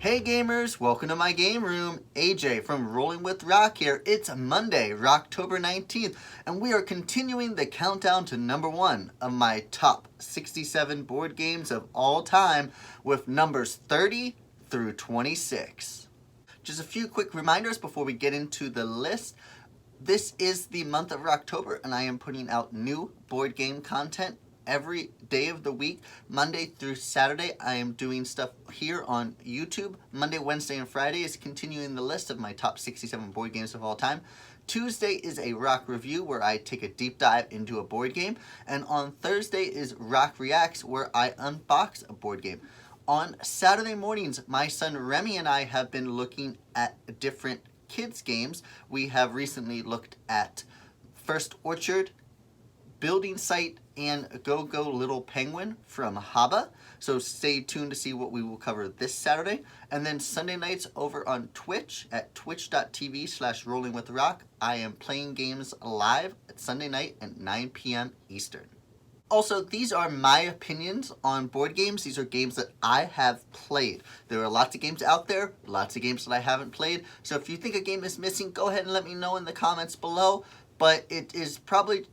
Hey gamers, welcome to my game room. AJ from Rolling With Roc here. It's Monday, ROCtober 19th, and we are continuing the countdown to number 1 of my top 67 board games of all time with numbers 30 through 26. Just a few quick reminders before we get into the list. This is the month of ROCtober, and I am putting out new board game content every day of the week. Monday through Saturday, I am doing stuff here on YouTube. Monday, Wednesday, and Friday is continuing the list of my top 67 board games of all time. Tuesday is a Roc review where I take a deep dive into a board game. And on Thursday is Roc Reacts where I unbox a board game. On Saturday mornings, my son Remy and I have been looking at different kids games. We have recently looked at First Orchard, Building Site, and Go Go Little Penguin from Haba. So stay tuned to see what we will cover this Saturday. And then Sunday nights over on Twitch at twitch.tv/rollingwithroc. I am playing games live at Sunday night at 9 p.m. Eastern. Also, these are my opinions on board games. These are games that I have played. There are lots of games out there, lots of games that I haven't played. So if you think a game is missing, go ahead and let me know in the comments below. But it is probably,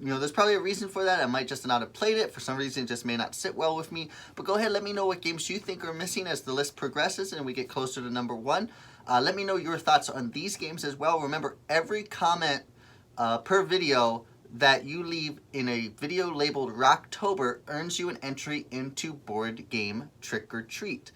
there's probably a reason for that. I might just not have played it. For some reason, it just may not sit well with me. But go ahead and let me know what games you think are missing as the list progresses and we get closer to number 1. Let me know your thoughts on these games as well. Remember, every comment per video that you leave in a video labeled ROCtober earns you an entry into Board Game Trick or Treat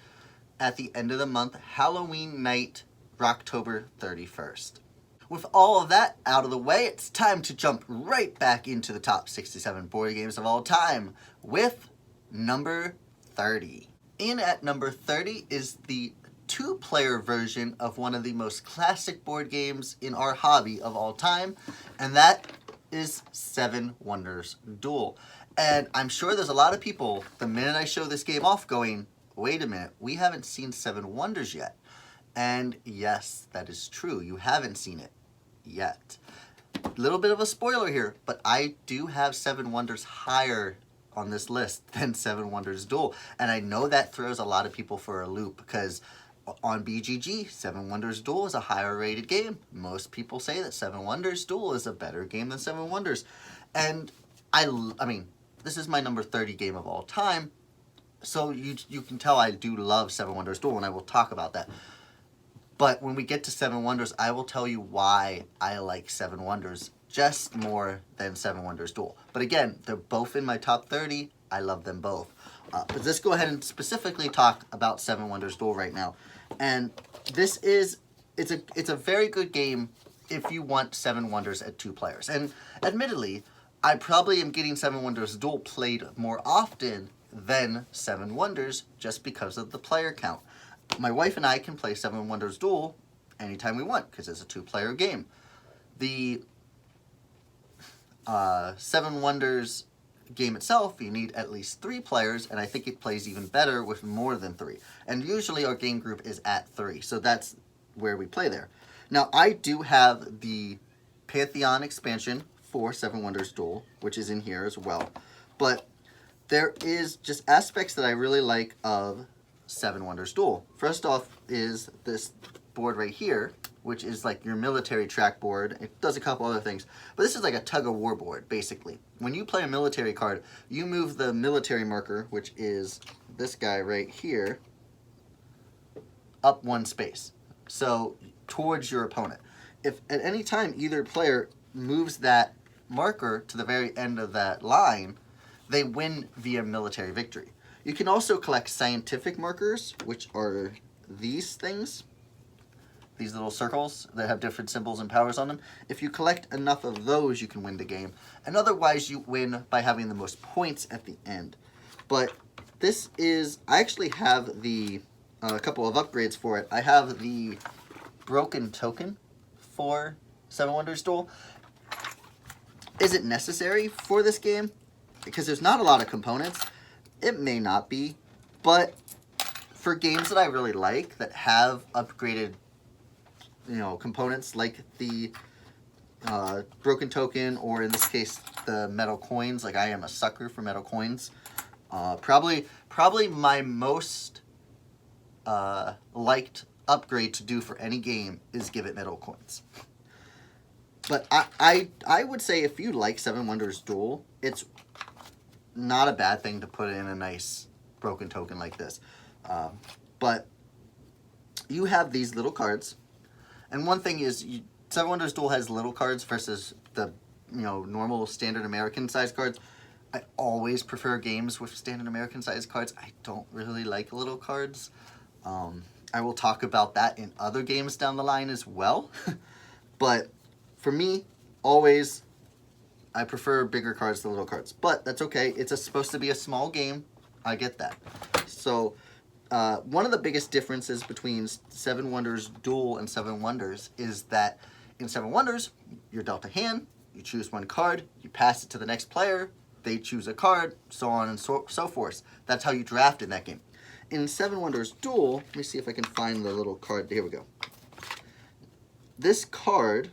at the end of the month, Halloween night, ROCtober 31st. With all of that out of the way, it's time to jump right back into the top 67 board games of all time with number 30. In at number 30 is the 2-player version of one of the most classic board games in our hobby of all time, and that is Seven Wonders Duel. And I'm sure there's a lot of people, the minute I show this game off, going, wait a minute, we haven't seen Seven Wonders yet. And yes, that is true. You haven't seen it yet. Little bit of a spoiler here, but I do have Seven Wonders higher on this list than Seven Wonders Duel. And I know that throws a lot of people for a loop because on BGG, Seven Wonders Duel is a higher rated game. Most people say that Seven Wonders Duel is a better game than Seven Wonders. And I mean, this is my number 30 game of all time. So you can tell I do love Seven Wonders Duel, and I will talk about that. But when we get to Seven Wonders, I will tell you why I like Seven Wonders just more than Seven Wonders Duel. But again, they're both in my top 30. I love them both. But let's go ahead and specifically talk about Seven Wonders Duel right now. And this is, it's a very good game if you want Seven Wonders at 2 players. And admittedly, I probably am getting Seven Wonders Duel played more often than Seven Wonders just because of the player count. My wife and I can play Seven Wonders Duel anytime we want because it's a 2-player game. The Seven Wonders game itself, you need at least 3 players, and I think it plays even better with more than 3. And usually our game group is at 3, so that's where we play there. Now, I do have the Pantheon expansion for Seven Wonders Duel, which is in here as well. But there is just aspects that I really like of Seven Wonders Duel. First off is this board right here, which is like your military track board. It does a couple other things, but this is like a tug-of-war board, basically. When you play a military card, you move the military marker, which is this guy right here, up 1 space, so towards your opponent. If at any time either player moves that marker to the very end of that line, they win via military victory. You can also collect scientific markers, which are these things. These little circles that have different symbols and powers on them. If you collect enough of those, you can win the game. And otherwise, you win by having the most points at the end. But this is, I actually have a couple of upgrades for it. I have the broken token for Seven Wonders Duel. Is it necessary for this game? Because there's not a lot of components. It may not be, but for games that I really like that have upgraded components like the broken token, or in this case, the metal coins. Like, I am a sucker for metal coins. Probably my most liked upgrade to do for any game is give it metal coins. But I would say if you like Seven Wonders Duel, it's not a bad thing to put in a nice broken token like this. But you have these little cards, and one thing is Seven Wonders Duel has little cards versus the normal standard American size cards. I always prefer games with standard American size cards. I don't really like little cards. I will talk about that in other games down the line as well. But for me, always, I prefer bigger cards to little cards. But that's okay. It's supposed to be a small game. I get that. So one of the biggest differences between Seven Wonders Duel and Seven Wonders is that in Seven Wonders, you're dealt a hand, you choose one card, you pass it to the next player, they choose a card, so on and so forth. That's how you draft in that game. In Seven Wonders Duel, let me see if I can find the little card. Here we go. This card,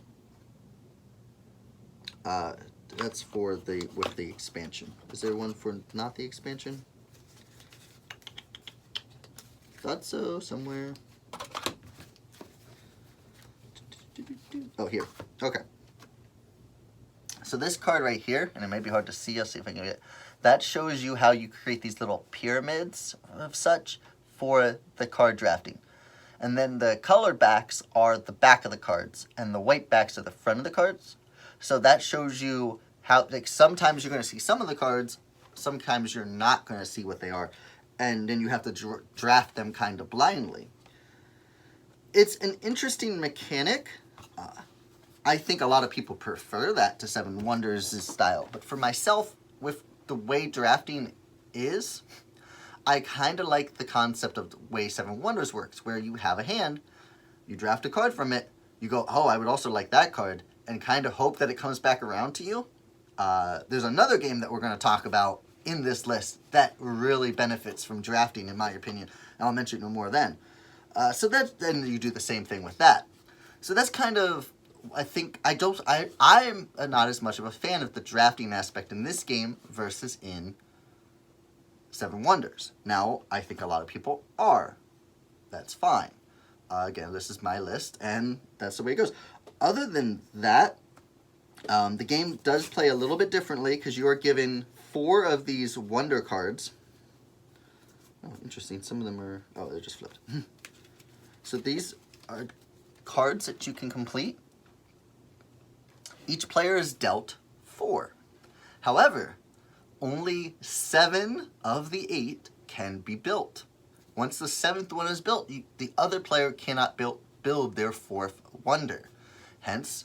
that's for with the expansion. Is there one for not the expansion? Thought so, somewhere. Oh, here. Okay. So this card right here, and it may be hard to see, I'll see if I can get it. That shows you how you create these little pyramids of such for the card drafting. And then the colored backs are the back of the cards, and the white backs are the front of the cards. So that shows you how, like, sometimes you're going to see some of the cards, sometimes you're not going to see what they are. And then you have to draft them kind of blindly. It's an interesting mechanic. I think a lot of people prefer that to Seven Wonders' style. But for myself, with the way drafting is, I kind of like the concept of the way Seven Wonders works, where you have a hand, you draft a card from it, you go, oh, I would also like that card, and kind of hope that it comes back around to you. There's another game that we're going to talk about in this list that really benefits from drafting, in my opinion, and I'll mention no more then. So then you do the same thing with that. So that's kind of, I think, I'm not as much of a fan of the drafting aspect in this game versus in Seven Wonders. Now, I think a lot of people are. That's fine. Again, this is my list, and that's the way it goes. Other than that, the game does play a little bit differently because you are given 4 of these Wonder cards. Oh, interesting. Some of them are, oh, they're just flipped. So these are cards that you can complete. Each player is dealt 4. However, only 7 of the 8 can be built. Once the 7th one is built, the other player cannot build their 4th wonder. Hence,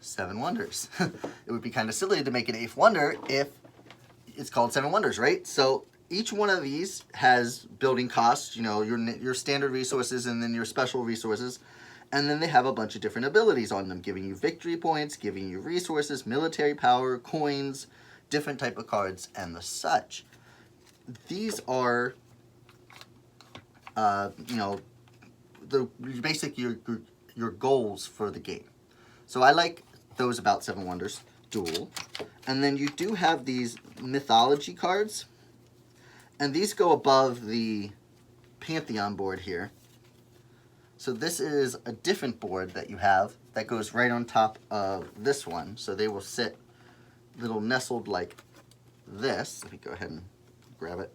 7 wonders. It would be kind of silly to make an 8th wonder if it's called 7 wonders, right? So each one of these has building costs, your standard resources and then your special resources. And then they have a bunch of different abilities on them, giving you victory points, giving you resources, military power, coins, different type of cards, and the such. These are, basically your goals for the game. So I like those about Seven Wonders Duel. And then you do have these mythology cards. And these go above the Pantheon board here. So this is a different board that you have that goes right on top of this one. So they will sit little nestled like this. Let me go ahead and grab it.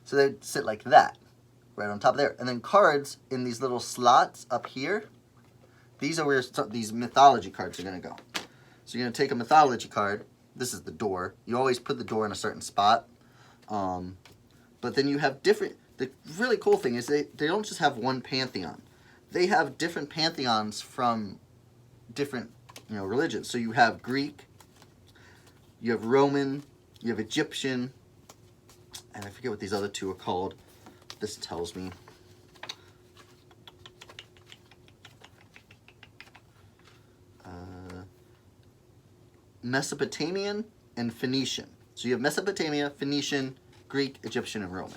So they sit like that, right on top of there. And then cards in these little slots up here. These are where these mythology cards are going to go. So you're going to take a mythology card. This is the door. You always put the door in a certain spot. But then you have different... The really cool thing is they don't just have one pantheon. They have different pantheons from different religions. So you have Greek, you have Roman, you have Egyptian, and I forget what these other 2 are called. This tells me. Mesopotamian and Phoenician. So you have Mesopotamia, Phoenician, Greek, Egyptian, and Roman.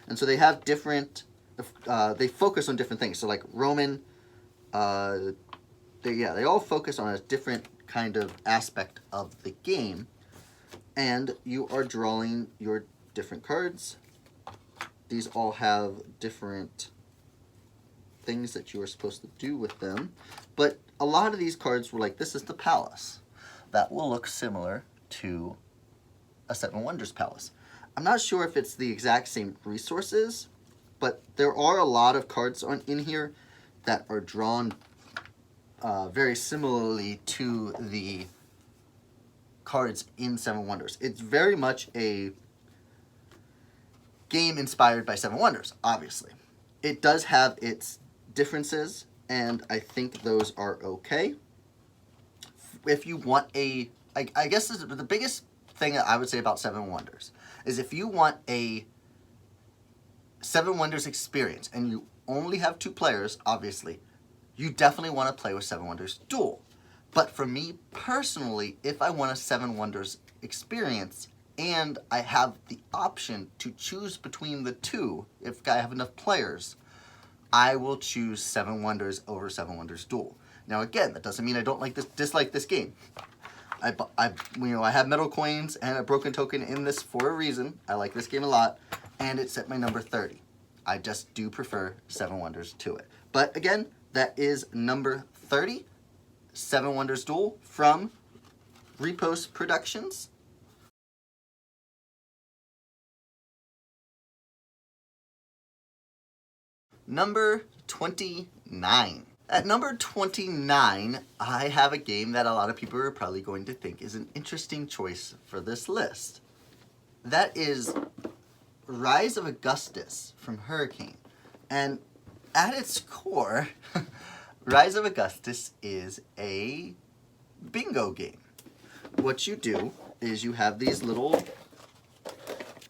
And so they have different, they focus on different things. So like Roman, they all focus on a different kind of aspect of the game. And you are drawing your different cards. these all have different things that you are supposed to do with them. But a lot of these cards were like, this is the palace. That will look similar to a Seven Wonders palace. I'm not sure if it's the exact same resources, but there are a lot of cards in here that are drawn very similarly to the cards in Seven Wonders. It's very much a game inspired by Seven Wonders, obviously. It does have its differences, and I think those are okay. If you want I guess the biggest thing that I would say about Seven Wonders is if you want a Seven Wonders experience and you only have 2 players, obviously, you definitely want to play with Seven Wonders Duel. But for me personally, if I want a Seven Wonders experience and I have the option to choose between the 2, if I have enough players, I will choose Seven Wonders over Seven Wonders Duel. Now again, that doesn't mean I don't dislike this game. I have metal coins and a broken token in this for a reason. I like this game a lot, and it's at my number 30. I just do prefer Seven Wonders to it. But again, that is number 30, Seven Wonders Duel from Repost Productions. Number 29. At number 29, I have a game that a lot of people are probably going to think is an interesting choice for this list. That is Rise of Augustus from Hurricane. And at its core, Rise of Augustus is a bingo game. What you do is you have these little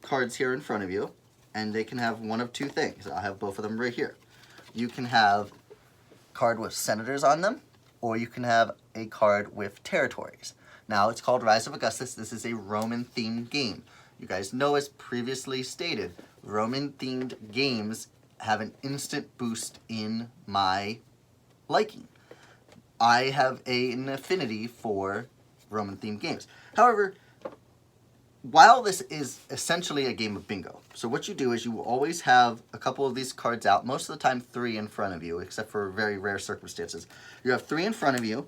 cards here in front of you, and they can have one of 2 things. I'll have both of them right here. You can have card with senators on them, or you can have a card with territories. Now, it's called Rise of Augustus. This is a Roman-themed game. You guys know, as previously stated, Roman-themed games have an instant boost in my liking. I have an affinity for Roman-themed games. However, while this is essentially a game of bingo, so what you do is you will always have a couple of these cards out, most of the time 3 in front of you, except for very rare circumstances. You have 3 in front of you,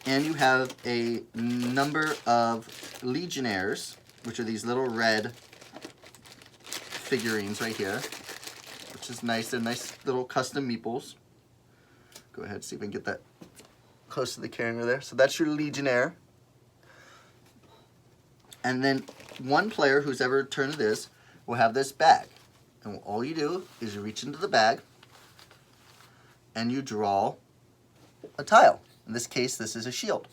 and you have a number of legionnaires, which are these little red figurines right here, which is nice. They're nice little custom meeples. Go ahead, see if we can get that close to the camera there. So that's your legionnaire. And then one player, whose ever turn it is, will have this bag. And all you do is you reach into the bag and you draw a tile. In this case, this is a shield.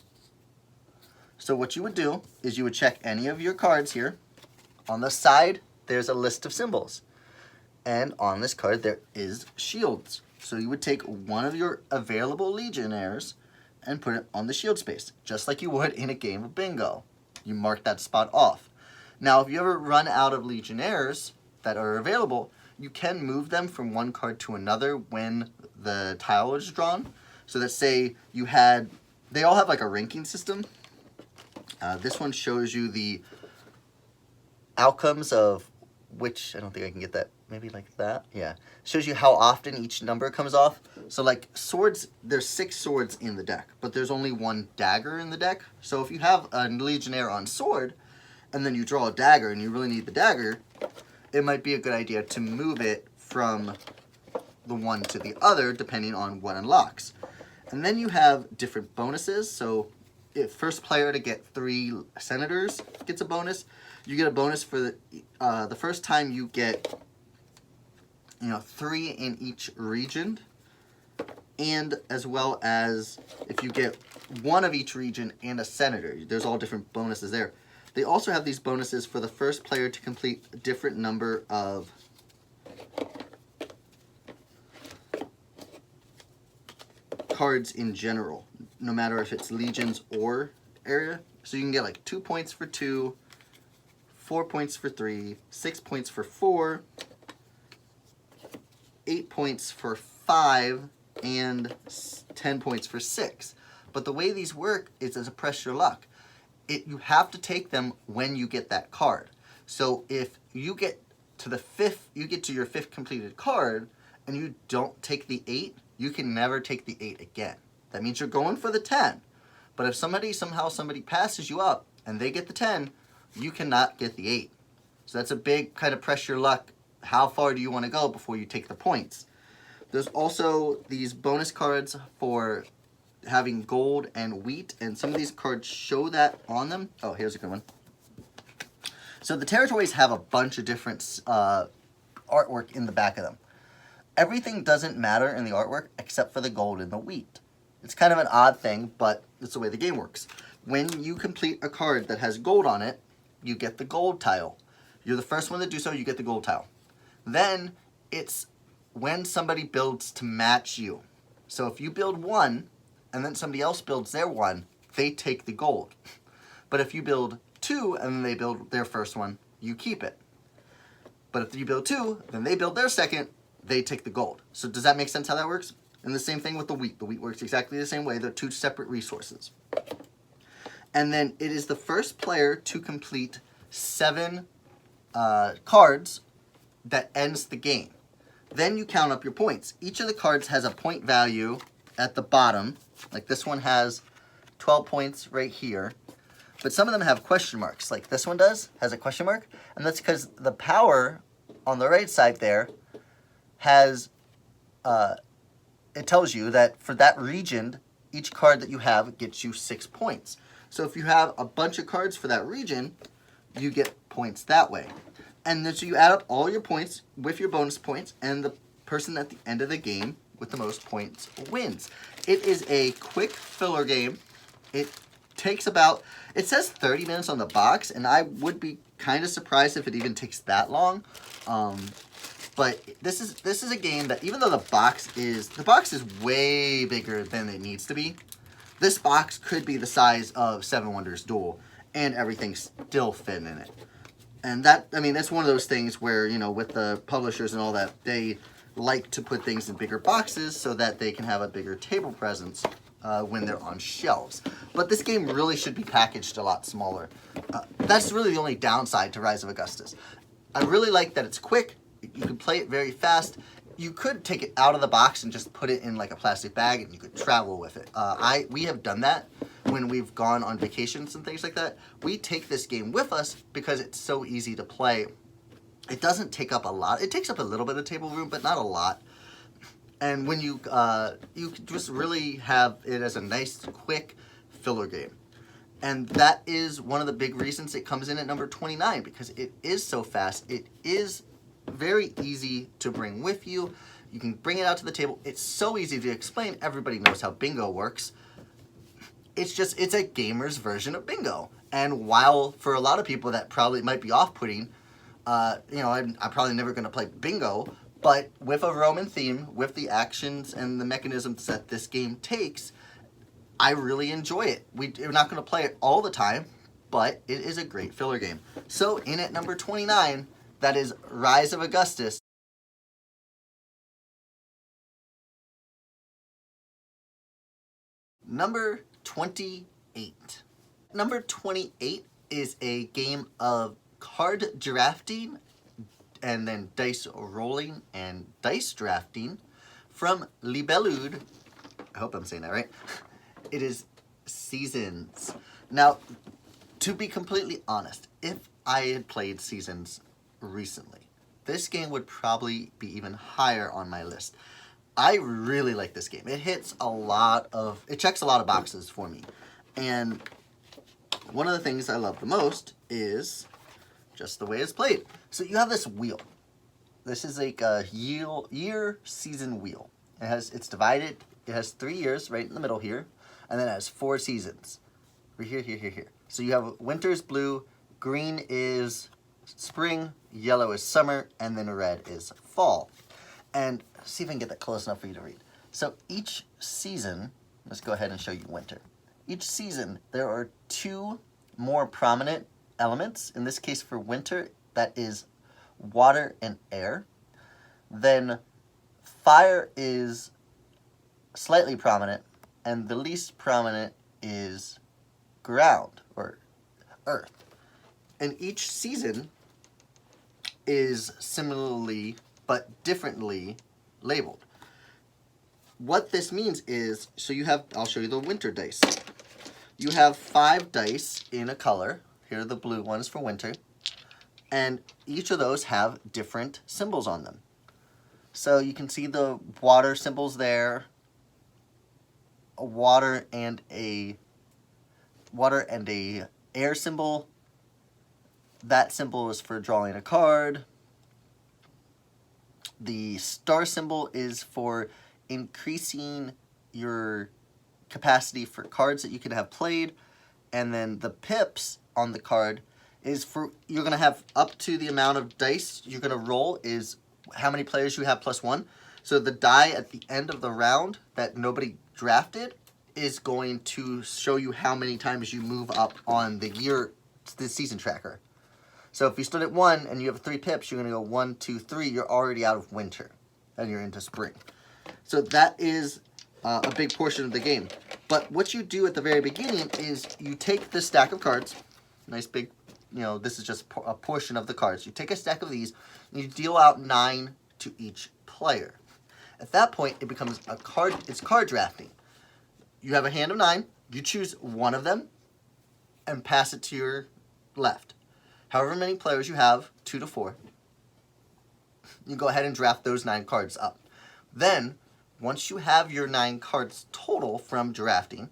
So what you would do is you would check any of your cards here. On the side, there's a list of symbols. And on this card, there is shields. So you would take one of your available legionnaires and put it on the shield space, just like you would in a game of bingo. You mark that spot off. Now, if you ever run out of legionnaires that are available, you can move them from one card to another when the tile is drawn. So let's say you had, they all have like a ranking system. This one shows you the outcomes of which, I don't think I can get that, maybe like that, yeah. Shows you how often each number comes off. So like swords, there's 6 swords in the deck, but there's only 1 dagger in the deck. So if you have a legionnaire on sword, and then you draw a dagger and you really need the dagger, it might be a good idea to move it from the one to the other, depending on what unlocks. And then you have different bonuses. So if first player to get 3 senators gets a bonus. You get a bonus for the first time you get 3 in each region, and as well as if you get 1 of each region and a senator. There's all different bonuses there. They also have these bonuses for the first player to complete a different number of cards in general, no matter if it's legions or area. So you can get like 2 points for 2, 4 points for 3, 6 points for 4, 8 points for 5, and 10 points for 6. But the way these work is as a press your luck. You have to take them when you get that card. So if you get to the fifth, you get to your fifth completed card, and you don't take the 8, you can never take the 8 again. That means you're going for the 10. But if somehow somebody passes you up and they get the 10, you cannot get the 8. So that's a big kind of press your luck. How far do you want to go before you take the points? There's also these bonus cards for having gold and wheat, and some of these cards show that on them. Oh, here's a good one. So the territories have a bunch of different artwork in the back of them. Everything doesn't matter in the artwork except for the gold and the wheat. It's kind of an odd thing, but it's the way the game works. When you complete a card that has gold on it, you get the gold tile. You're the first one to do so, you get the gold tile. Then it's when somebody builds to match you. So if you build 1 and then somebody else builds their 1, they take the gold. But if you build 2 and then they build their first one, you keep it. But if you build 2, then they build their second, they take the gold. So does that make sense how that works? And the same thing with the wheat. The wheat works exactly the same way. They're 2 separate resources. And then it is the first player to complete 7 cards that ends the game. Then you count up your points. Each of the cards has a point value at the bottom. Like this one has 12 points right here. But some of them have question marks. Like this one has a question mark. And that's because the power on the right side there has, it tells you that for that region, each card that you have gets you 6 points. So if you have a bunch of cards for that region, you get points that way. And then so you add up all your points with your bonus points, and the person at the end of the game with the most points wins. It is a quick filler game. It takes about, it says 30 minutes on the box, and I would be kind of surprised if it even takes that long. But this is a game that, even though the box is way bigger than it needs to be, this box could be the size of Seven Wonders Duel, and everything still fit in it. And that, I mean, that's one of those things where, you know, with the publishers and all that, they like to put things in bigger boxes so that they can have a bigger table presence when they're on shelves. But this game really should be packaged a lot smaller. That's really the only downside to Rise of Augustus. I really like that it's quick. You can play it very fast. You could take it out of the box and just put it in like a plastic bag and you could travel with it. We have done that when we've gone on vacations and things like that. We take this game with us because it's so easy to play. It doesn't take up a lot. It takes up a little bit of table room, but not a lot. And when you just really have it as a nice, quick filler game. And that is one of the big reasons it comes in at number 29, because it is so fast. It is very easy to bring with you. You can bring it out to the table. It's so easy to explain. Everybody knows how bingo works. It's a gamer's version of bingo. And while for a lot of people that probably might be off-putting, you know, I'm probably never going to play bingo, but with a Roman theme, with the actions and the mechanisms that this game takes, I really enjoy it. We're not going to play it all the time, but it is a great filler game. So in at number 29, that is Rise of Augustus. Number 28. Number 28 is a game of card drafting and then dice rolling and dice drafting from Libellude. I hope I'm saying that right. It is Seasons. Now, to be completely honest, if I had played Seasons recently, this game would probably be even higher on my list. I really like this game. It checks a lot of boxes for me. And one of the things I love the most is just the way it's played. So you have this wheel. This is like a year season wheel. It's divided. It has 3 years right in the middle here, and then it has 4 seasons. Here. So you have winter is blue, green is spring, yellow is summer, and then red is fall. And see if I can get that close enough for you to read. So each season, let's go ahead and show you winter. Each season, there are 2 more prominent elements. In this case for winter, that is water and air. Then fire is slightly prominent, and the least prominent is ground or earth. And each season is similarly but differently labeled. What this means is, so you have, I'll show you the winter dice. You have 5 dice in a color. Here are the blue ones for winter. And each of those have different symbols on them. So you can see the water symbols there, a water and a air symbol. That symbol is for drawing a card. The star symbol is for increasing your capacity for cards that you can have played. And then the pips on the card is for, you're going to have up to the amount of dice you're going to roll is how many players you have plus 1. So the die at the end of the round that nobody drafted is going to show you how many times you move up on the season tracker. So if you stood at 1 and you have 3 pips, you're going to go 1, 2, 3. You're already out of winter and you're into spring. So that is a big portion of the game. But what you do at the very beginning is you take the stack of cards, nice big, this is just a portion of the cards. You take a stack of these and you deal out 9 to each player. At that point, it becomes it's card drafting. You have a hand of 9, you choose one of them and pass it to your left. However many players you have, 2 to 4, you go ahead and draft those 9 cards up. Then, once you have your 9 cards total from drafting,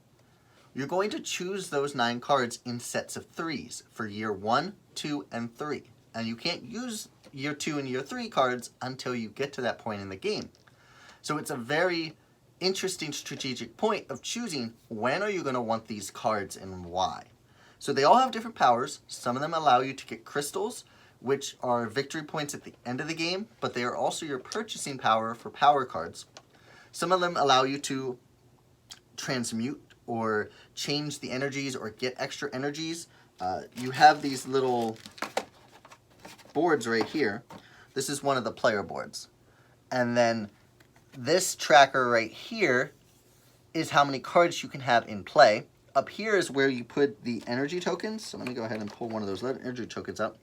you're going to choose those 9 cards in sets of 3s for year 1, 2, and 3. And you can't use year 2 and year 3 cards until you get to that point in the game. So it's a very interesting strategic point of choosing when are you going to want these cards and why. So they all have different powers. Some of them allow you to get crystals, which are victory points at the end of the game, but they are also your purchasing power for power cards. Some of them allow you to transmute or change the energies or get extra energies. You have these little boards right here. This is one of the player boards. And then this tracker right here is how many cards you can have in play. Up here is where you put the energy tokens. So let me go ahead and pull one of those energy tokens up.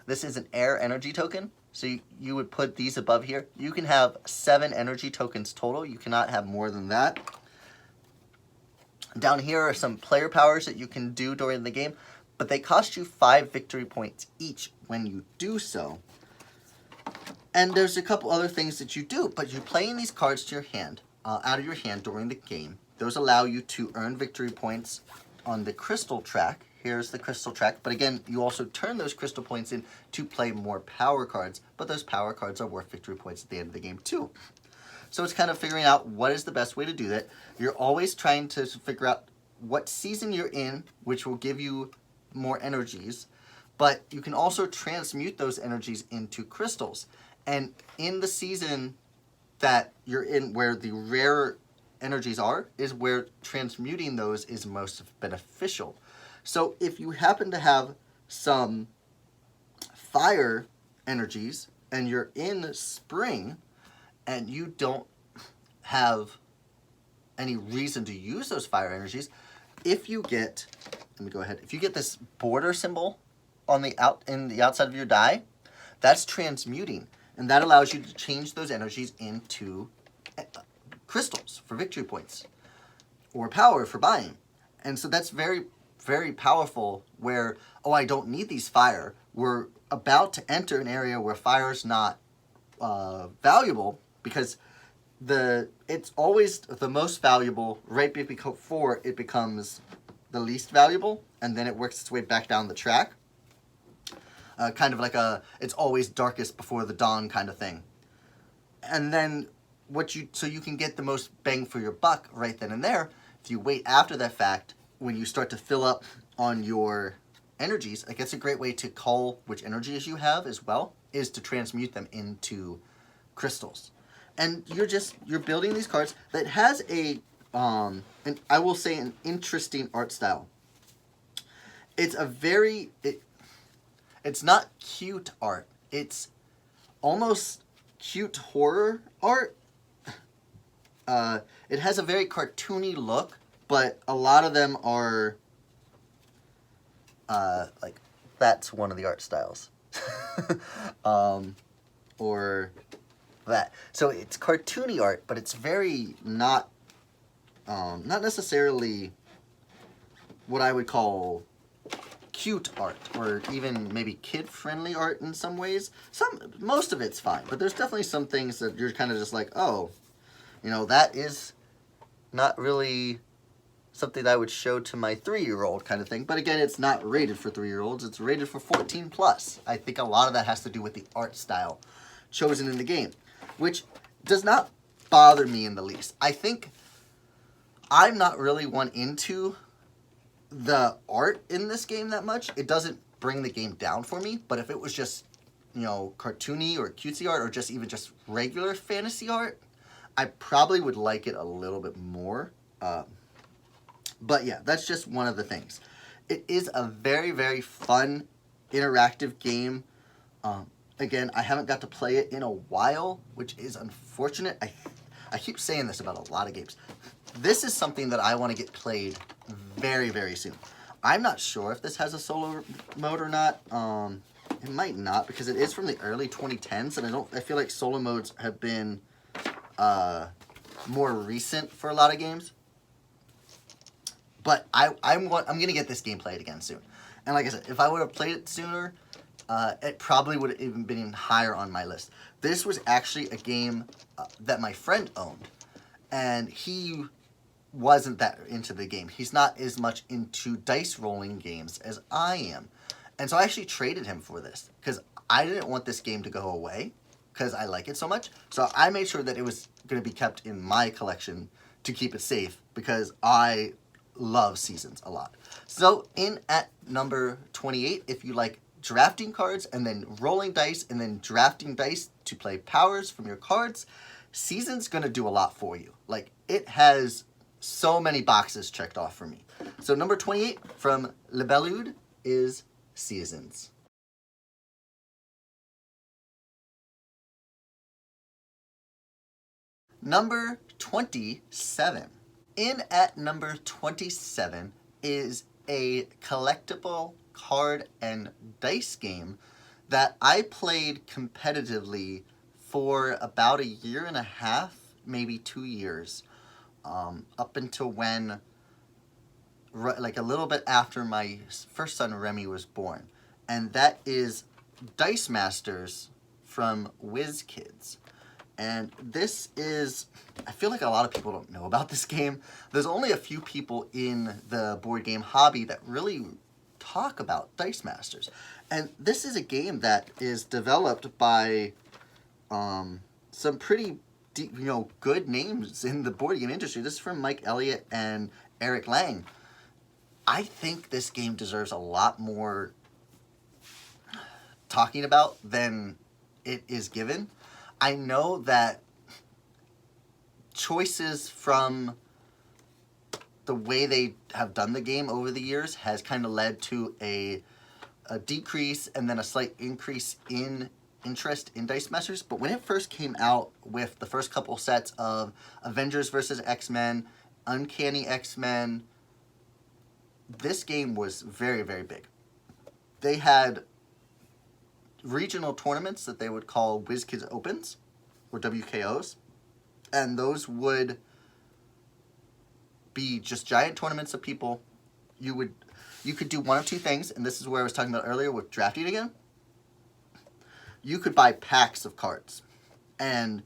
This is an air energy token. So you would put these above here. You can have 7 energy tokens total. You cannot have more than that. Down here are some player powers that you can do during the game, but they cost you 5 victory points each when you do so. And there's a couple other things that you do, but you're playing these cards to your hand, out of your hand during the game. Those allow you to earn victory points on the crystal track. Here's the crystal track, but again, you also turn those crystal points in to play more power cards, but those power cards are worth victory points at the end of the game too. So it's kind of figuring out what is the best way to do that. You're always trying to figure out what season you're in, which will give you more energies, but you can also transmute those energies into crystals. And in the season that you're in, where the rare energies are, is where transmuting those is most beneficial. So if you happen to have some fire energies and you're in spring and you don't have any reason to use those fire energies, if you get, let me go ahead, if you get this border symbol on the outside of your die, that's transmuting, and that allows you to change those energies into crystals for victory points or power for buying. And so that's very, very powerful where, oh, I don't need these fire. We're about to enter an area where fire is not valuable, because it's always the most valuable right before it becomes the least valuable, and then it works its way back down the track. Kind of like it's always darkest before the dawn kind of thing. And then so you can get the most bang for your buck right then and there. If you wait after that fact, when you start to fill up on your energies, like, it's a great way to call which energies you have as well, is to transmute them into crystals. And you're building these cards that has and I will say an interesting art style. It's it's not cute art. It's almost cute horror art. It has a very cartoony look, but a lot of them are like, that's one of the art styles. or that. So it's cartoony art, but it's very not necessarily what I would call cute art, or even maybe kid-friendly art in some ways. Most of it's fine, but there's definitely some things that you're kind of just like, oh, that is not really something that I would show to my 3-year-old kind of thing. But again, it's not rated for 3-year-olds. It's rated for 14 plus. I think a lot of that has to do with the art style chosen in the game, which does not bother me in the least. I think I'm not really one into the art in this game that much. It doesn't bring the game down for me, but if it was just, cartoony or cutesy art, or just even just regular fantasy art, I probably would like it a little bit more. But yeah, that's just one of the things. It is a very, very fun, interactive game. Again, I haven't got to play it in a while, which is unfortunate. I keep saying this about a lot of games. This is something that I want to get played very, very soon. I'm not sure if this has a solo mode or not. It might not, because it is from the early 2010s, and I feel like solo modes have been more recent for a lot of games. But I'm going to get this game played again soon. And like I said, if I would have played it sooner, it probably would have even been higher on my list. This was actually a game that my friend owned, and he wasn't that into the game. He's not as much into dice rolling games as I am. And so I actually traded him for this, because I didn't want this game to go away, because I like it so much. So I made sure that it was going to be kept in my collection to keep it safe, because I love Seasons a lot. So in at number 28, if you like drafting cards and then rolling dice and then drafting dice to play powers from your cards, Seasons going to do a lot for you. Like, it has so many boxes checked off for me. So number 28 from Libellude is Seasons. Number 27. In at number 27 is a collectible card and dice game that I played competitively for about 1.5 years, maybe 2 years, up until when, like a little bit after my first son Remy was born. And that is Dice Masters from WizKids. And this is, I feel like a lot of people don't know about this game. There's only a few people in the board game hobby that really talk about Dice Masters. And this is a game that is developed by some pretty deep, good names in the board game industry. This is from Mike Elliott and Eric Lang. I think this game deserves a lot more talking about than it is given. I know that choices from the way they have done the game over the years has kind of led to a decrease and then a slight increase in interest in Dice Masters. But when it first came out with the first couple sets of Avengers vs. X-Men, Uncanny X-Men, this game was very, very big. They had regional tournaments that they would call WizKids Opens, or WKOs, and those would be just giant tournaments of people. You could do one of two things, and this is where I was talking about earlier with drafting again. You could buy packs of cards, and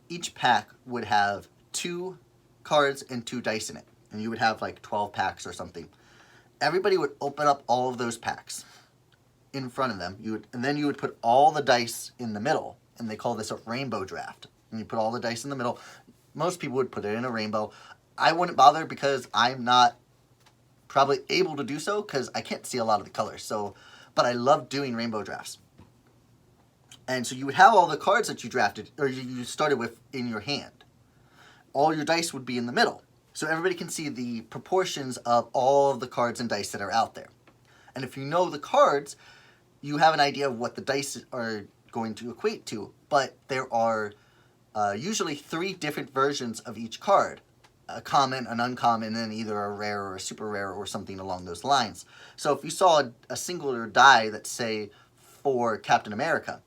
each pack would have 2 cards and 2 dice in it, and you would have like 12 packs or something. Everybody would open up all of those packs in front of them. And then you would put all the dice in the middle, and they call this a rainbow draft. And you put all the dice in the middle. Most people would put it in a rainbow. I wouldn't bother because I'm not probably able to do so because I can't see a lot of the colors. But I love doing rainbow drafts. And so you would have all the cards that you drafted, or you started with, in your hand. All your dice would be in the middle. So everybody can see the proportions of all of the cards and dice that are out there. And if you know the cards, you have an idea of what the dice are going to equate to. But there are usually 3 different versions of each card. A common, an uncommon, and then either a rare or a super rare or something along those lines. So if you saw a singular die that, say, for Captain America,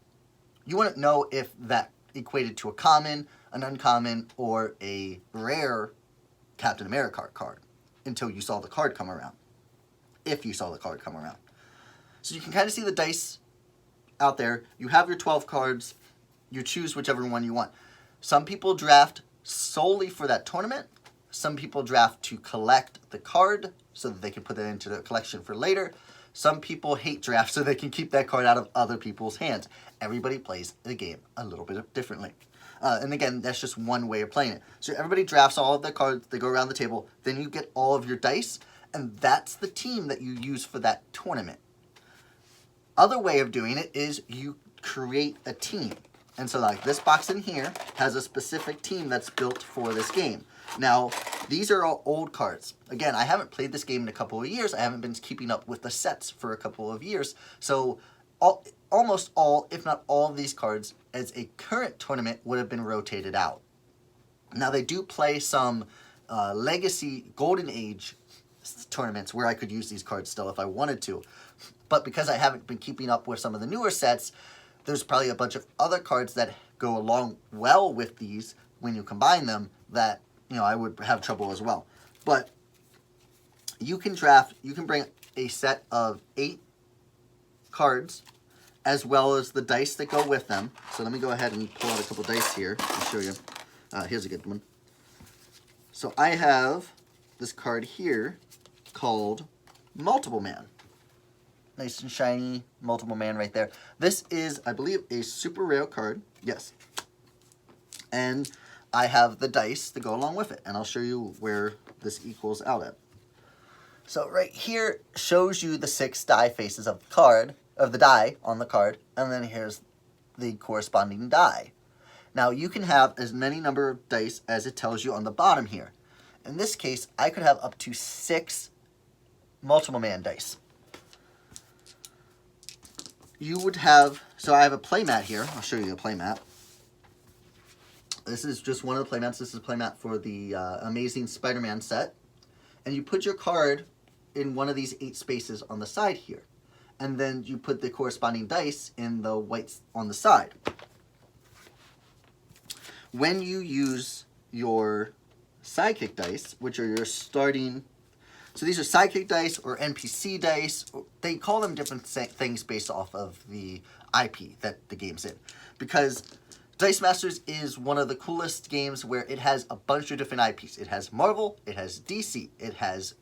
you wouldn't know if that equated to a common, an uncommon, or a rare Captain America card until you saw the card come around. If you saw the card come around. So you can kind of see the dice out there. You have your 12 cards. You choose whichever one you want. Some people draft solely for that tournament. Some people draft to collect the card so that they can put it into the collection for later. Some people hate draft so they can keep that card out of other people's hands. Everybody plays the game a little bit differently. And again, that's just one way of playing it. So everybody drafts all of their cards. They go around the table. Then you get all of your dice. And that's the team that you use for that tournament. Other way of doing it is you create a team. And so like this box in here has a specific team that's built for this game. Now, these are all old cards. Again, I haven't played this game in a couple of years. I haven't been keeping up with the sets for a couple of years. So almost all, if not all of these cards as a current tournament would have been rotated out. Now, they do play some Legacy Golden Age tournaments where I could use these cards still if I wanted to. But because I haven't been keeping up with some of the newer sets, there's probably a bunch of other cards that go along well with these when you combine them that, you know, I would have trouble as well. But you can bring a set of 8 cards as well as the dice that go with them. So let me go ahead and pull out a couple dice here and show you. Here's a good one. So I have this card here called Multiple Man. Nice and shiny Multiple Man right there. This is, I believe, a super rare card. Yes. And I have the dice to go along with it. And I'll show you where this equals out at. So right here shows you the 6 die faces of the card, of the die on the card. And then here's the corresponding die. Now you can have as many number of dice as it tells you on the bottom here. In this case, I could have up to 6 Multiple Man dice. You would have, so I have a playmat here. I'll show you a playmat. This is just one of the playmats. This is a playmat for the Amazing Spider-Man set. And you put your card in one of these 8 spaces on the side here. And then you put the corresponding dice in the whites on the side. When you use your sidekick dice, which are your starting, so these are sidekick dice or NPC dice. They call them different things based off of the IP that the game's in. Because Dice Masters is one of the coolest games where it has a bunch of different IPs. It has Marvel, it has DC, it has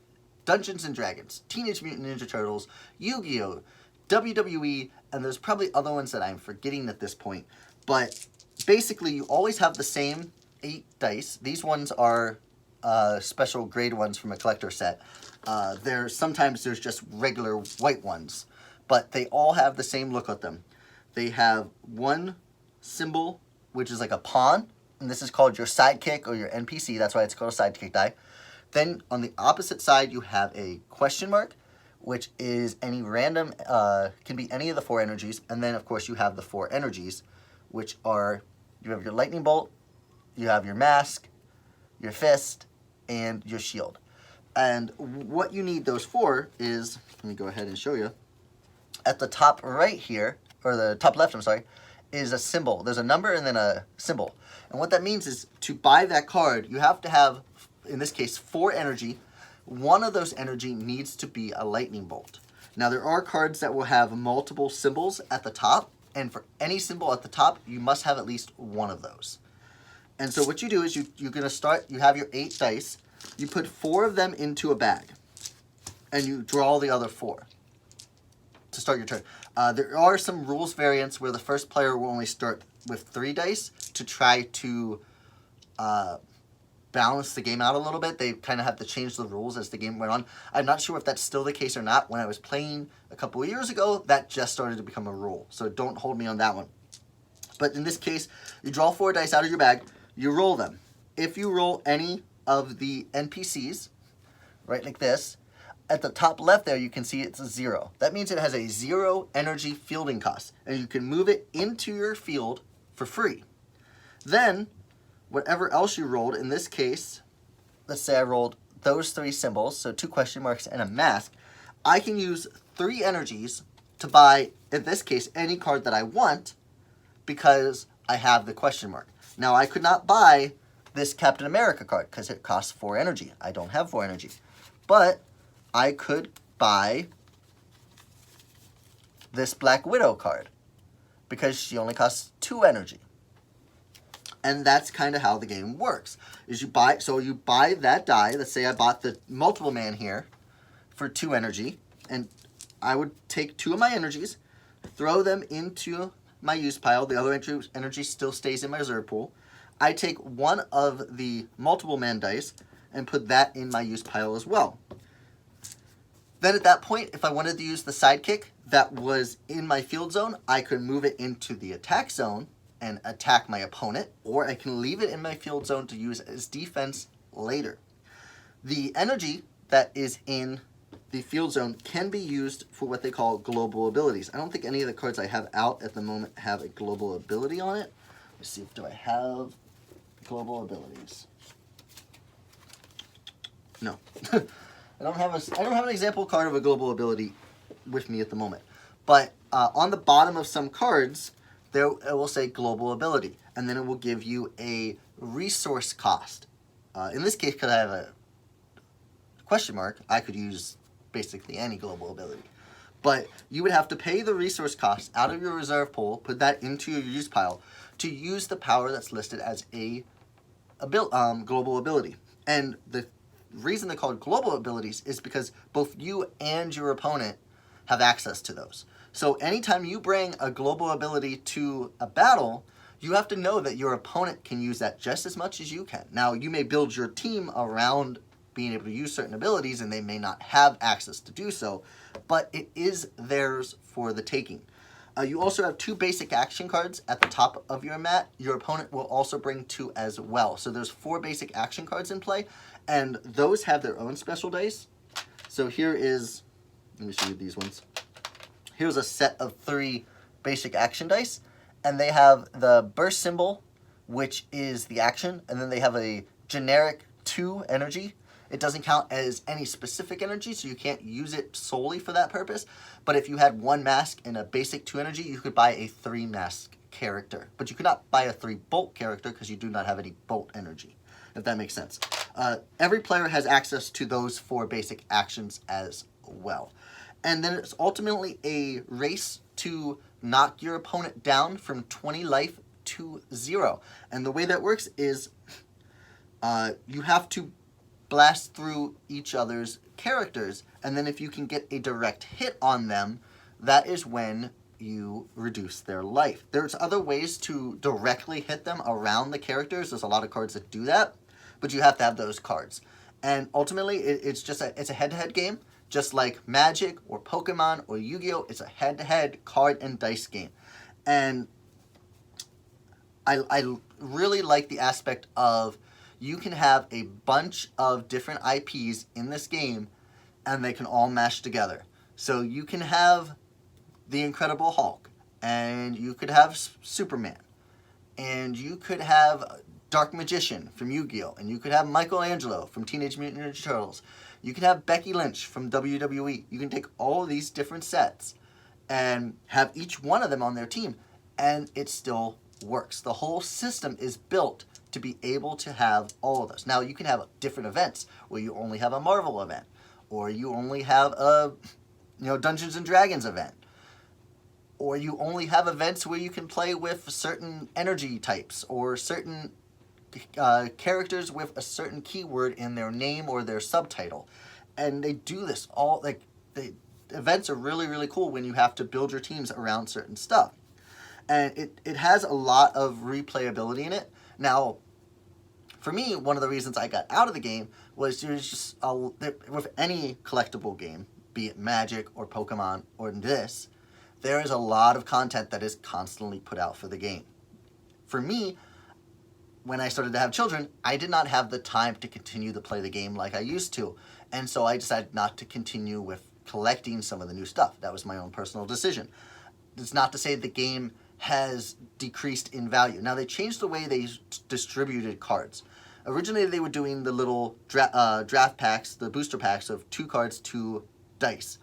Dungeons and Dragons, Teenage Mutant Ninja Turtles, Yu-Gi-Oh!, WWE, and there's probably other ones that I'm forgetting at this point. But basically, you always have the same 8 dice. These ones are special grade ones from a collector set. Sometimes there's just regular white ones, but they all have the same look at them. They have one symbol, which is like a pawn, and this is called your sidekick or your NPC. That's why it's called a sidekick die. Then on the opposite side, you have a question mark, which is any random, can be any of the 4 energies. And then, of course, you have the 4 energies, which are, you have your lightning bolt, you have your mask, your fist, and your shield. And what you need those for is, let me go ahead and show you. At the top right here, or the top left, I'm sorry, is a symbol. There's a number and then a symbol. And what that means is to buy that card, you have to have, in this case, 4 energy. One of those energy needs to be a lightning bolt. Now, there are cards that will have multiple symbols at the top, and for any symbol at the top, you must have at least one of those. And so what you do is you're going to start, you have your 8 dice, you put 4 of them into a bag, and you draw the other 4 to start your turn. There are some rules variants where the first player will only start with 3 dice to try to balance the game out a little bit. They kind of have to change the rules as the game went on. I'm not sure if that's still the case or not. When I was playing a couple of years ago, that just started to become a rule. So don't hold me on that one. But in this case, you draw 4 dice out of your bag, you roll them. If you roll any of the NPCs, right like this, at the top left there, you can see it's a 0. That means it has a 0 energy fielding cost, and you can move it into your field for free. Then, whatever else you rolled, in this case, let's say I rolled those 3 symbols, so 2 question marks and a mask, I can use 3 energies to buy, in this case, any card that I want because I have the question mark. Now, I could not buy this Captain America card because it costs 4 energy. I don't have 4 energy. But I could buy this Black Widow card because she only costs 2 energy. And that's kind of how the game works. Is you buy that die. Let's say I bought the multiple man here for 2 energy, and I would take 2 of my energies, throw them into my use pile. The other energy still stays in my reserve pool. I take 1 of the multiple man dice and put that in my use pile as well. Then at that point, if I wanted to use the sidekick that was in my field zone, I could move it into the attack zone and attack my opponent, or I can leave it in my field zone to use as defense later. The energy that is in the field zone can be used for what they call global abilities. I don't think any of the cards I have out at the moment have a global ability on it. Let's see, do I have global abilities? No. I don't have an example card of a global ability with me at the moment. But on the bottom of some cards, there it will say global ability, and then it will give you a resource cost. In this case, because I have a question mark, I could use basically any global ability. But you would have to pay the resource cost out of your reserve pool, put that into your use pile, to use the power that's listed as a global ability. And the reason they're called global abilities is because both you and your opponent have access to those. So anytime you bring a global ability to a battle, you have to know that your opponent can use that just as much as you can. Now, you may build your team around being able to use certain abilities, and they may not have access to do so, but it is theirs for the taking. You also have 2 basic action cards at the top of your mat. Your opponent will also bring 2 as well. So there's 4 basic action cards in play, and those have their own special dice. So here is, let me show you these ones. Here's a set of 3 basic action dice, and they have the burst symbol, which is the action, and then they have a generic 2 energy. It doesn't count as any specific energy, so you can't use it solely for that purpose. But if you had 1 mask and a basic 2 energy, you could buy a 3 mask character. But you could not buy a 3 bolt character because you do not have any bolt energy, if that makes sense. Every player has access to those 4 basic actions as well. And then it's ultimately a race to knock your opponent down from 20 life to 0. And the way that works is you have to blast through each other's characters, and then if you can get a direct hit on them, that is when you reduce their life. There's other ways to directly hit them around the characters. There's a lot of cards that do that, but you have to have those cards. And ultimately, it's a head-to-head game. Just like Magic or Pokemon or Yu-Gi-Oh! It's a head-to-head card and dice game. And I really like the aspect of you can have a bunch of different IPs in this game and they can all mash together. So you can have the Incredible Hulk, and you could have Superman, and you could have Dark Magician from Yu-Gi-Oh! And you could have Michelangelo from Teenage Mutant Ninja Turtles. You can have Becky Lynch from WWE. You can take all these different sets and have each one of them on their team, and it still works. The whole system is built to be able to have all of those. Now, you can have different events where you only have a Marvel event, or you only have a Dungeons and Dragons event, or you only have events where you can play with certain energy types or certain characters with a certain keyword in their name or their subtitle. And they do this all, like, the events are really, really cool when you have to build your teams around certain stuff. And it has a lot of replayability in it. Now, for me, one of the reasons I got out of the game was there's just, with any collectible game, be it Magic or Pokemon or this, there is a lot of content that is constantly put out for the game. For me, when I started to have children, I did not have the time to continue to play the game like I used to. And so I decided not to continue with collecting some of the new stuff. That was my own personal decision. It's not to say the game has decreased in value. Now, they changed the way they distributed cards. Originally, they were doing the little draft packs, the booster packs of 2 cards, 2 dice.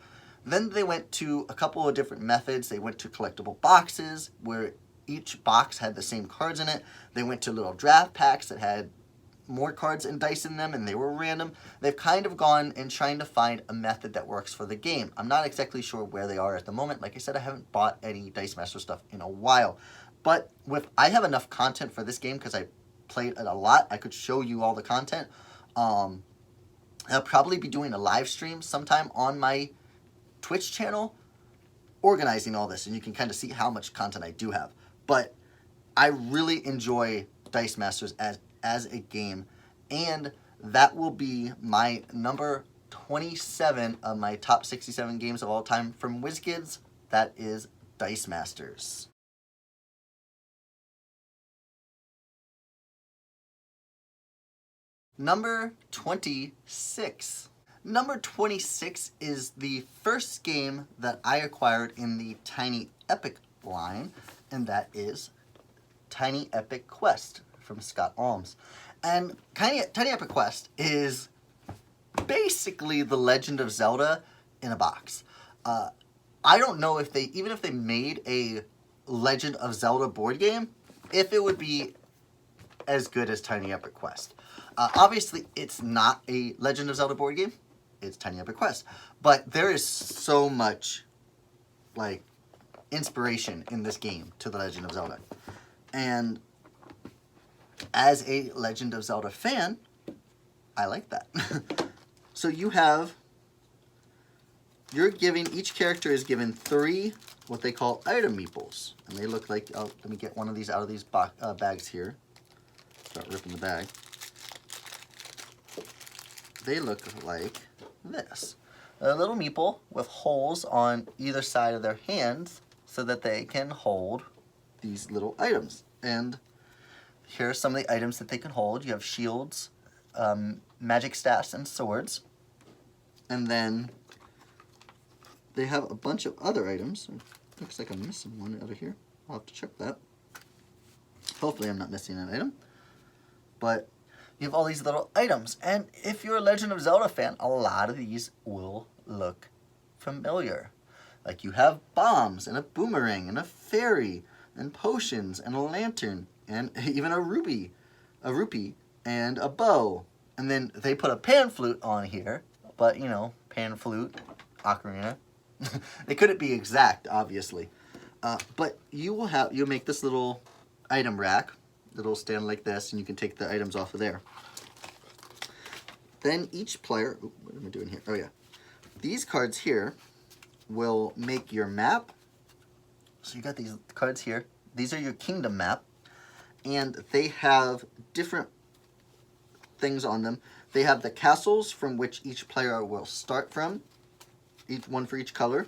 Then they went to a couple of different methods. They went to collectible boxes where each box had the same cards in it. They went to little draft packs that had more cards and dice in them, and they were random. They've kind of gone and trying to find a method that works for the game. I'm not exactly sure where they are at the moment. Like I said, I haven't bought any Dice Master stuff in a while. But I have enough content for this game because I played it a lot. I could show you all the content. I'll probably be doing a live stream sometime on my Twitch channel organizing all this, and you can kind of see how much content I do have. But I really enjoy Dice Masters as a game, and that will be my number 27 of my top 67 games of all time from WizKids. That is Dice Masters. Number 26. Number 26 is the first game that I acquired in the Tiny Epic line, and that is Tiny Epic Quest from Scott Alms. And Tiny Epic Quest is basically the Legend of Zelda in a box. I don't know if even if they made a Legend of Zelda board game, if it would be as good as Tiny Epic Quest. Obviously, it's not a Legend of Zelda board game. It's Tiny Epic Quest. But there is so much, like, inspiration in this game to The Legend of Zelda. And as a Legend of Zelda fan, I like that. So you have, each character is given 3 what they call item meeples. And they look like, let me get one of these out of these bags here. Start ripping the bag. They look like this. A little meeple with holes on either side of their hands so that they can hold these little items. And here are some of the items that they can hold. You have shields, magic staffs, and swords. And then they have a bunch of other items. Looks like I'm missing one out of here. I'll have to check that. Hopefully I'm not missing an item. But you have all these little items. And if you're a Legend of Zelda fan, a lot of these will look familiar. Like you have bombs, and a boomerang, and a fairy, and potions, and a lantern, and even a rupee, and a bow. And then they put a pan flute on here, but you know, pan flute, ocarina. They couldn't be exact, obviously. But you'll make this little item rack that'll stand like this, and you can take the items off of there. Then each player, what am I doing here? Oh yeah. These cards here will make your map. So you got these cards here. These are your kingdom map. And they have different things on them. They have the castles from which each player will start from. One for each color.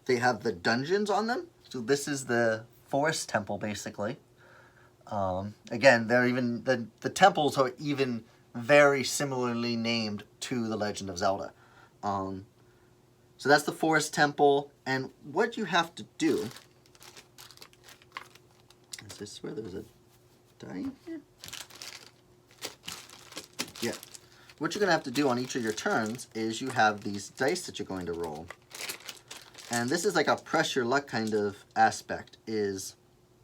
They have the dungeons on them. So this is the forest temple, basically. Again, they're even the temples are even very similarly named to the Legend of Zelda. So that's the forest temple, and what you have to do is, I swear there's a die in here? Yeah. What you're going to have to do on each of your turns is you have these dice that you're going to roll. And this is like a press your luck kind of aspect, is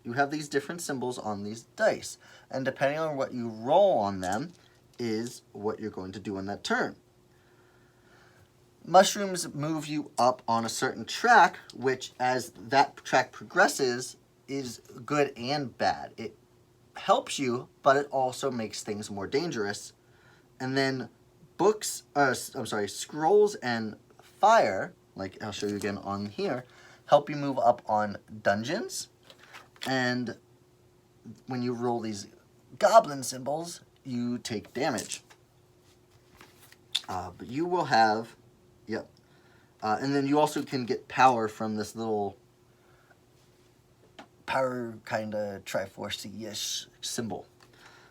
you have these different symbols on these dice. And depending on what you roll on them is what you're going to do on that turn. Mushrooms move you up on a certain track, which as that track progresses is good and bad. It helps you, but it also makes things more dangerous. And then scrolls and fire, like I'll show you again on here, help you move up on dungeons. And when you roll these goblin symbols, you take damage. But you will have, yep. And then you also can get power from this little power kind of Triforce-ish symbol.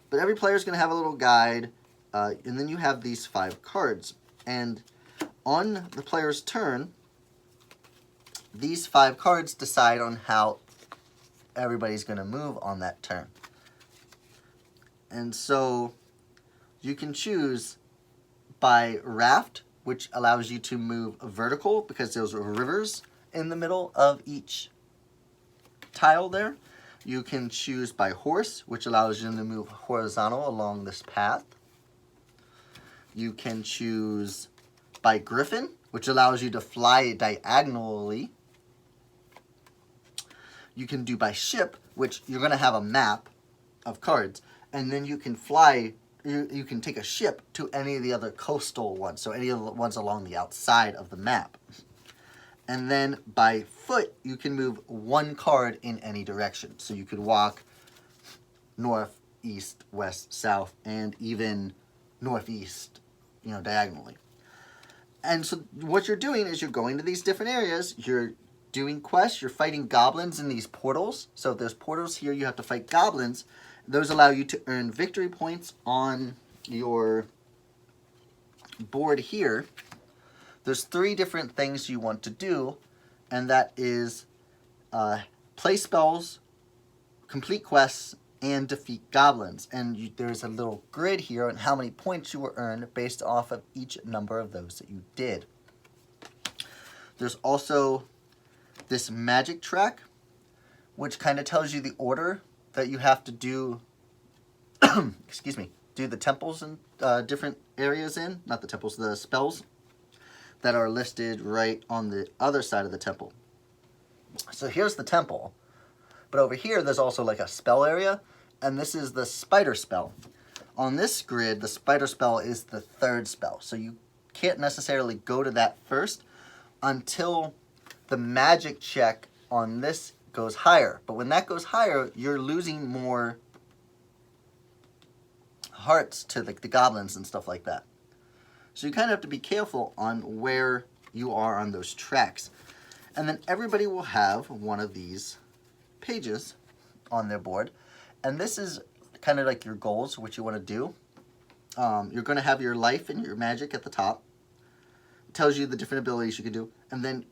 But every player is going to have a little guide. And then you have these 5 cards. And on the player's turn, these 5 cards decide on how everybody's going to move on that turn. And so you can choose by raft which allows you to move vertical because there's rivers in the middle of each tile there. You can choose by horse, which allows you to move horizontal along this path. You can choose by griffin, which allows you to fly diagonally. You can do by ship, which you're going to have a map of cards, and then you can fly, you can take a ship to any of the other coastal ones, so any of the ones along the outside of the map. And then by foot, you can move one card in any direction. So you could walk north, east, west, south, and even northeast, diagonally. And so what you're doing is you're going to these different areas, you're doing quests, you're fighting goblins in these portals. So if there's portals here, you have to fight goblins. Those allow you to earn victory points on your board here. There's 3 different things you want to do, and that is play spells, complete quests, and defeat goblins. And there's a little grid here on how many points you will earn based off of each number of those that you did. There's also this magic track, which kind of tells you the order that you have to do, excuse me, do the temples and different areas in, not the temples, the spells that are listed right on the other side of the temple. So here's the temple, but over here there's also like a spell area, and this is the spider spell. On this grid, the spider spell is the 3rd spell, so you can't necessarily go to that first until the magic check on this goes higher. But when that goes higher, you're losing more hearts to the goblins and stuff like that. So you kind of have to be careful on where you are on those tracks. And then everybody will have one of these pages on their board. And this is kind of like your goals, what you want to do. You're going to have your life and your magic at the top. It tells you the different abilities you can do. And then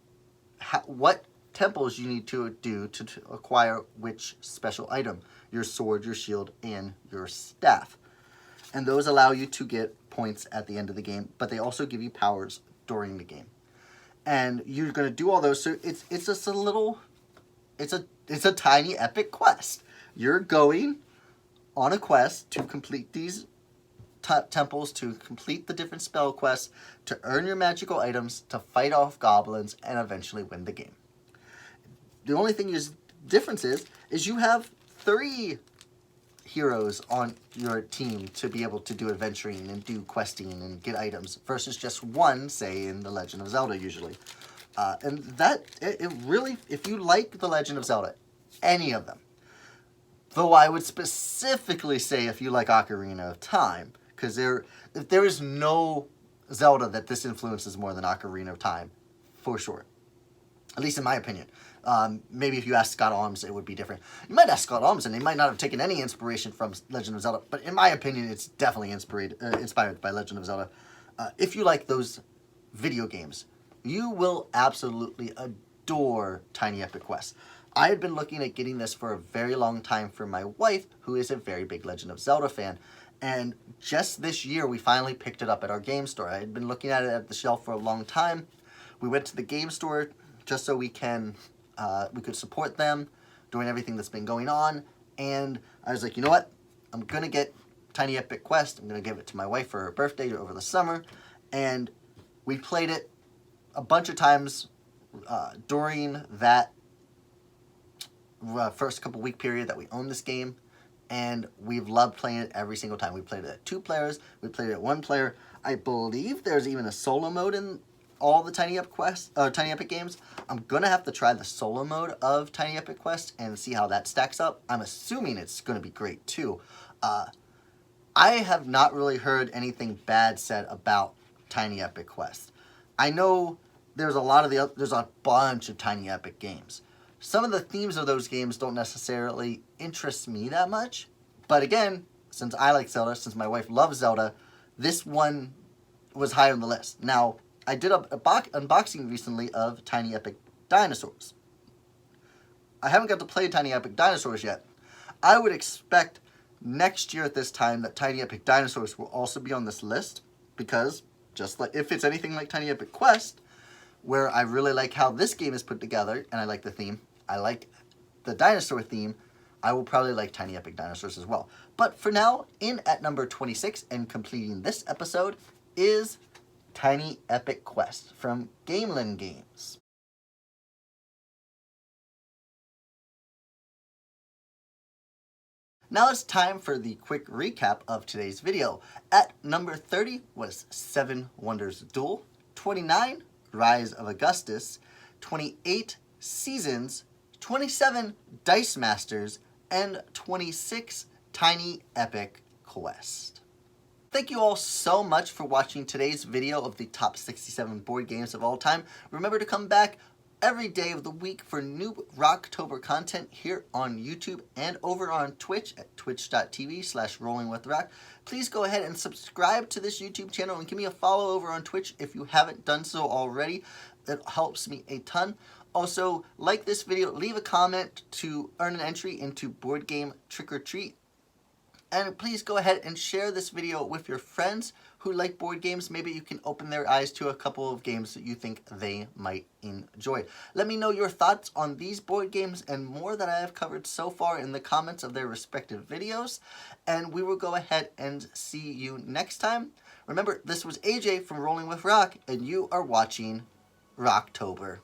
what temples you need to do to acquire which special item. Your sword, your shield, and your staff. And those allow you to get points at the end of the game, but they also give you powers during the game. And you're going to do all those, so it's just a little, it's a tiny epic quest. You're going on a quest to complete these temples, to complete the different spell quests, to earn your magical items, to fight off goblins, and eventually win the game. The only thing difference is you have 3 heroes on your team to be able to do adventuring and do questing and get items versus just one, say, in The Legend of Zelda usually. And that, it really, if you like The Legend of Zelda, any of them, though I would specifically say if you like Ocarina of Time, because there is no Zelda that this influences more than Ocarina of Time, for sure. At least in my opinion. Maybe if you ask Scott Alms, it would be different. You might ask Scott Alms, and they might not have taken any inspiration from Legend of Zelda, but in my opinion, it's definitely inspired by Legend of Zelda. If you like those video games, you will absolutely adore Tiny Epic Quest. I had been looking at getting this for a very long time for my wife, who is a very big Legend of Zelda fan, and just this year, we finally picked it up at our game store. I had been looking at it at the shelf for a long time. We went to the game store just so we could support them doing everything that's been going on. And I was like, you know what? I'm going to get Tiny Epic Quest. I'm going to give it to my wife for her birthday over the summer. And we played it a bunch of times during that first couple week period that we owned this game. And we've loved playing it every single time. We played it at 2 players. We played it at 1 player. I believe there's even a solo mode in all the Tiny Epic games. I'm gonna have to try the solo mode of Tiny Epic Quest and see how that stacks up. I'm assuming it's gonna be great too. I have not really heard anything bad said about Tiny Epic Quest. I know there's a bunch of Tiny Epic games. Some of the themes of those games don't necessarily interest me that much, but again, since I like Zelda, since my wife loves Zelda, this one was high on the list. Now, I did an unboxing recently of Tiny Epic Dinosaurs. I haven't got to play Tiny Epic Dinosaurs yet. I would expect next year at this time that Tiny Epic Dinosaurs will also be on this list because just like if it's anything like Tiny Epic Quest, where I really like how this game is put together, and I like the theme, I like the dinosaur theme, I will probably like Tiny Epic Dinosaurs as well. But for now, in at number 26 and completing this episode is Tiny Epic Quest from Gamelin Games. Now it's time for the quick recap of today's video. At number 30 was 7 Wonders Duel, 29 Rise of Augustus, 28 Seasons, 27 Dice Masters, and 26 Tiny Epic Quest. Thank you all so much for watching today's video of the top 67 board games of all time. Remember to come back every day of the week for new ROCtober content here on YouTube and over on Twitch at twitch.tv/rollingwithroc. Please go ahead and subscribe to this YouTube channel and give me a follow over on Twitch if you haven't done so already. That helps me a ton. Also, like this video, leave a comment to earn an entry into Board Game Trick or Treat. And please go ahead and share this video with your friends who like board games. Maybe you can open their eyes to a couple of games that you think they might enjoy. Let me know your thoughts on these board games and more that I have covered so far in the comments of their respective videos. And we will go ahead and see you next time. Remember, this was AJ from Rolling With Roc, and you are watching ROCtober.